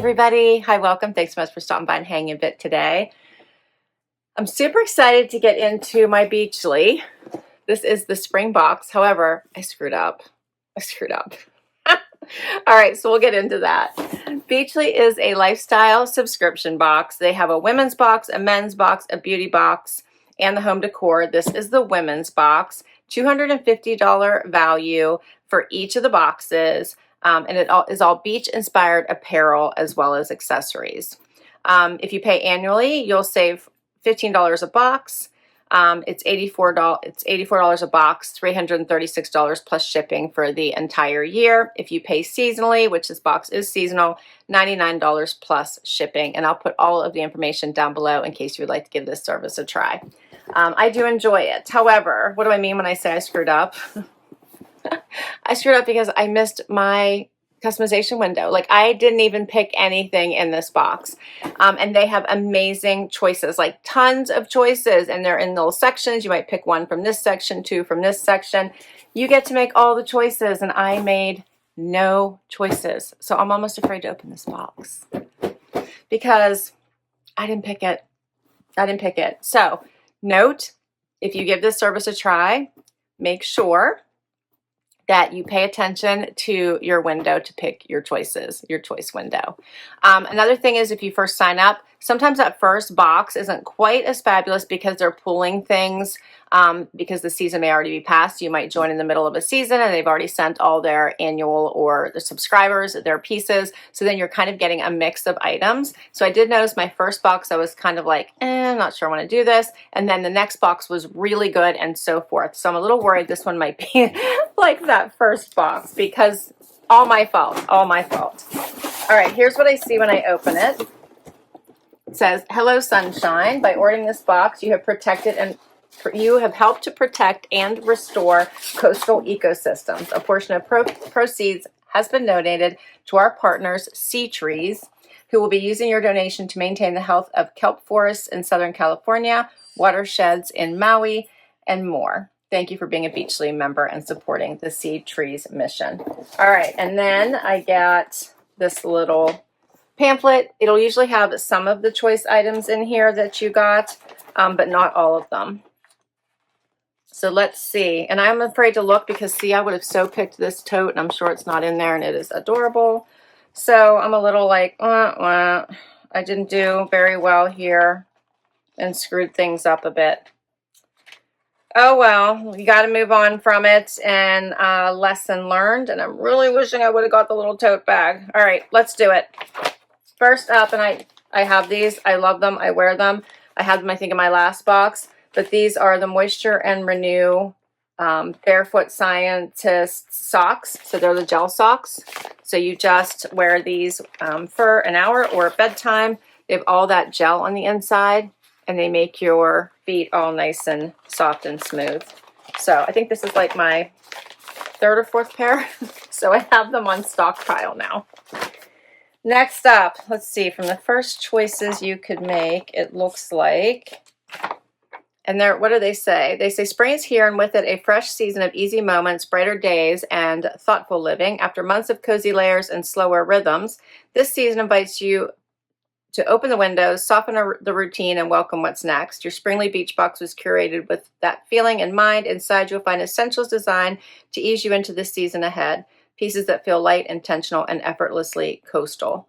everybody. Hi, welcome. Thanks so much for stopping by and hanging a bit today. I'm super excited to get into my Beachly. This is the spring box. However, I screwed up. All right, so we'll get into that. Beachly is a lifestyle subscription box. They have a women's box, a men's box, a beauty box, and the home decor. This is the women's box. $250 value for each of the boxes. And it is all beach-inspired apparel as well as accessories. If you pay annually, you'll save $15 a box. It's $84 a box, $336 plus shipping for the entire year. If you pay seasonally, which this box is seasonal, $99 plus shipping. And I'll put all of the information down below in case you would like to give this service a try. I do enjoy it. However, what do I mean when I say I screwed up? I screwed up because I missed my customization window. Like, I didn't even pick anything in this box. And they have amazing choices, like tons of choices, and they're in little sections. You might pick one from this section, two from this section. You get to make all the choices, and I made no choices. So I'm almost afraid to open this box because I didn't pick it. So note, if you give this service a try, make sure that you pay attention to your window to pick your choices, your choice window. Another thing is, if you first sign up, sometimes that first box isn't quite as fabulous because they're pulling things because the season may already be passed. You might join in the middle of a season and they've already sent all their annual or the subscribers their pieces. So then you're kind of getting a mix of items. So I did notice my first box, I was kind of like, I'm not sure I want to do this. And then the next box was really good and so forth. So I'm a little worried this one might be like that first box because all my fault. All right, here's what I see when I open it. It says, "Hello, sunshine. By ordering this box, you have helped to protect and restore coastal ecosystems. A portion of proceeds has been donated to our partners, Sea Trees, who will be using your donation to maintain the health of kelp forests in Southern California, watersheds in Maui, and more. Thank you for being a Beachly member and supporting the Sea Trees mission." All right, and then I got this little pamphlet. It'll usually have some of the choice items in here that you got, but not all of them. So let's see. And I'm afraid to look because, see, I would have so picked this tote, and I'm sure it's not in there, and it is adorable. So I'm a little like, I didn't do very well here and screwed things up a bit. Oh, well, you got to move on from it, and lesson learned. And I'm really wishing I would have got the little tote bag. All right, let's do it. First up, and I have these. I love them. I wear them. I had them, I think, in my last box. But these are the Moisture and Renew Barefoot Scientist socks. So they're the gel socks. So you just wear these for an hour or at bedtime. They have all that gel on the inside, and they make your feet all nice and soft and smooth. So I think this is like my third or fourth pair. So I have them on stockpile now. Next up, let's see, from the first choices you could make, it looks like, and what do they say? They say, "Spring is here, and with it a fresh season of easy moments, brighter days, and thoughtful living. After months of cozy layers and slower rhythms, this season invites you to open the windows, soften the routine, and welcome what's next. Your Springly Beach box was curated with that feeling in mind. Inside, you'll find essentials designed to ease you into the season ahead. Pieces that feel light, intentional, and effortlessly coastal."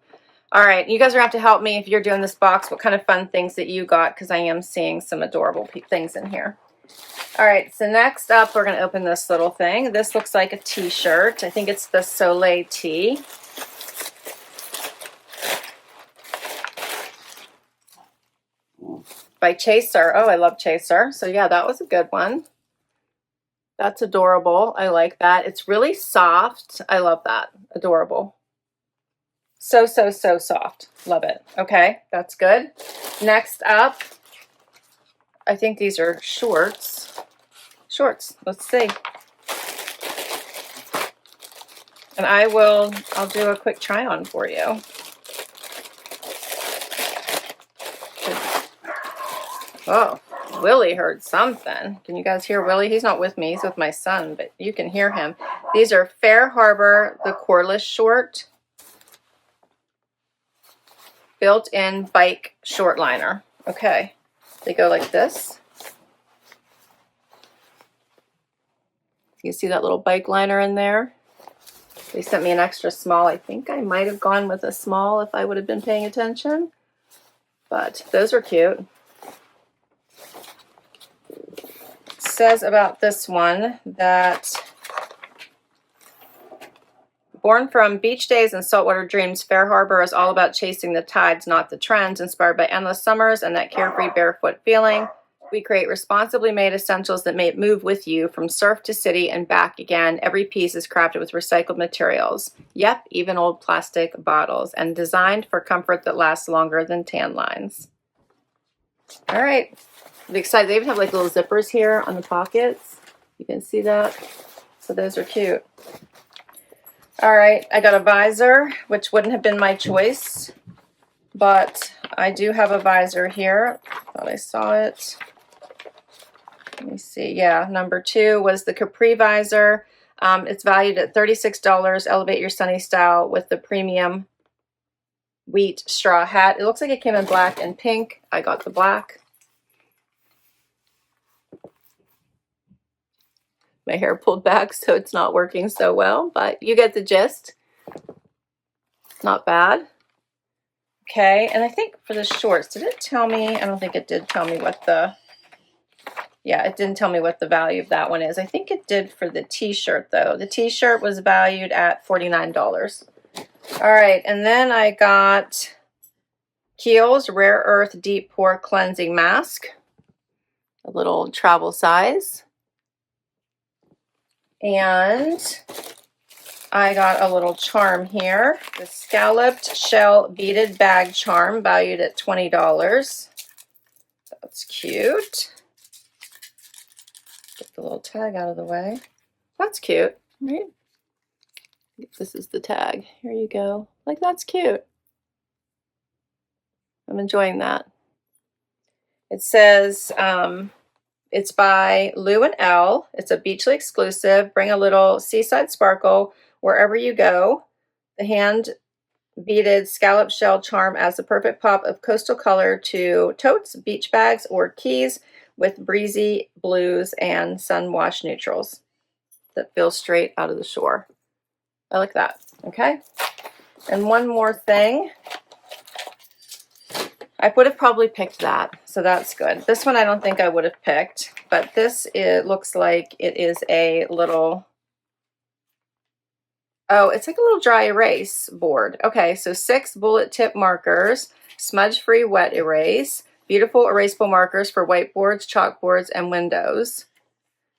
All right, you guys are going to have to help me if you're doing this box, what kind of fun things that you got, because I am seeing some adorable things in here. All right, so next up, we're going to open this little thing. This looks like a t-shirt. I think it's the Soleil tee. By Chaser. Oh, I love Chaser. So yeah, that was a good one. That's adorable. I like that. It's really soft. I love that. Adorable. So soft. Love it. Okay, that's good. Next up, I think these are shorts. Let's see. And I'll do a quick try on for you. Oh, Willie heard something. Can you guys hear Willie? He's not with me. He's with my son, but you can hear him. These are Fair Harbor, the cordless short. built-in bike short liner. Okay, they go like this. You see that little bike liner in there? They sent me an extra small. I think I might have gone with a small if I would have been paying attention. But those are cute. It says about this one that born from beach days and saltwater dreams, Fair Harbor is all about chasing the tides, not the trends. Inspired by endless summers and that carefree barefoot feeling, we create responsibly made essentials that may move with you from surf to city and back again. Every piece is crafted with recycled materials. Yep, even old plastic bottles, and designed for comfort that lasts longer than tan lines. All right, I'm excited. They even have like little zippers here on the pockets. You can see that. So those are cute. All right, I got a visor, which wouldn't have been my choice, but I do have a visor here. Thought I saw it. Let me see. Yeah, number 2 was the Capri visor. It's valued at $36. Elevate your sunny style with the premium wheat straw hat. It looks like it came in black and pink. I got the black. My hair pulled back, so it's not working so well, but you get the gist. Not bad. Okay, and I think for the shorts, did it tell me? I don't think it did tell me what the... Yeah, it didn't tell me what the value of that one is. I think it did for the t-shirt, though. The t-shirt was valued at $49. All right, and then I got Kiehl's Rare Earth Deep Pore Cleansing Mask. A little travel size. And I got a little charm here. The Scalloped Shell Beaded Bag Charm, valued at $20. That's cute. Get the little tag out of the way. That's cute, right? This is the tag. Here you go. Like, that's cute. I'm enjoying that. It says it's by Lou and Elle. It's a Beachly exclusive. Bring a little seaside sparkle wherever you go. The hand beaded scallop shell charm adds the perfect pop of coastal color to totes, beach bags, or keys with breezy blues and sun wash neutrals that feel straight out of the shore. I like that. Okay. And one more thing. I would have probably picked that, so that's good. This one I don't think I would have picked, but this, it looks like it is a little, oh, it's like a little dry erase board. Okay, so 6 bullet tip markers, smudge-free wet erase, beautiful erasable markers for whiteboards, chalkboards, and windows.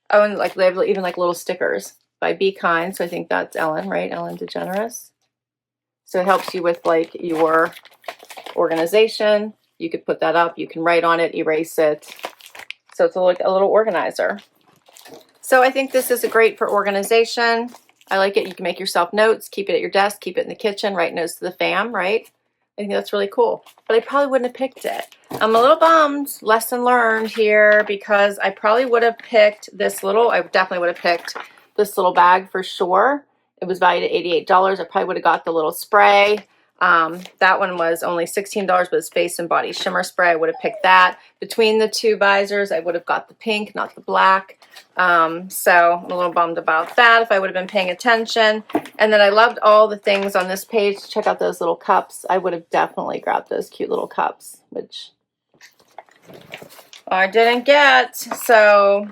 Oh, and like they have even like little stickers by Be Kind, so I think that's Ellen, right? Ellen DeGeneres. So it helps you with like your organization. You could put that up, you can write on it, erase it. So it's like a little organizer. So I think this is great for organization. I like it. You can make yourself notes, keep it at your desk, keep it in the kitchen, write notes to the fam, right? I think that's really cool. But I probably wouldn't have picked it. I'm a little bummed, lesson learned here, because I probably would have picked this little, I definitely would have picked this little bag for sure. It was valued at $88. I probably would have got the little spray. That one was only $16, but it's face and body shimmer spray. I would have picked that. Between the 2 visors, I would have got the pink, not the black. So I'm a little bummed about that if I would have been paying attention. And then I loved all the things on this page. Check out those little cups. I would have definitely grabbed those cute little cups, which I didn't get. So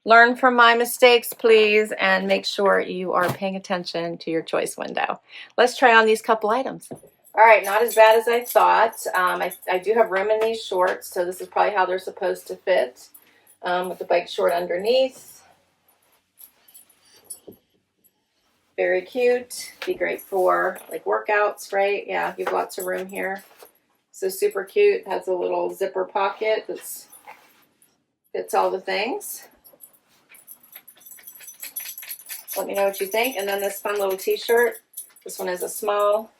learn from my mistakes, please, and make sure you are paying attention to your choice window. Let's try on these couple items. All right, not as bad as I thought. I do have room in these shorts, so this is probably how they're supposed to fit, with the bike short underneath. Very cute. Be great for like workouts, right? Yeah, you have lots of room here. So super cute. Has a little zipper pocket that fits all the things. Let me know what you think. And then this fun little t-shirt. This one is a small.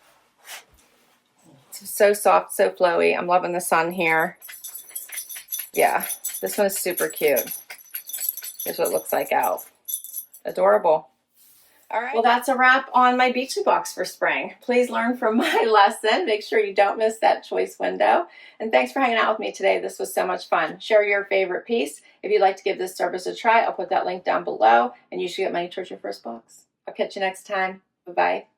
It's so soft, so flowy. I'm loving the sun here. Yeah, this one is super cute. Here's what it looks like out. Adorable. All right. Well, that's a wrap on my Beachly box for spring. Please learn from my lesson. Make sure you don't miss that choice window. And thanks for hanging out with me today. This was so much fun. Share your favorite piece. If you'd like to give this service a try, I'll put that link down below, and you should get money towards your first box. I'll catch you next time. Bye-bye.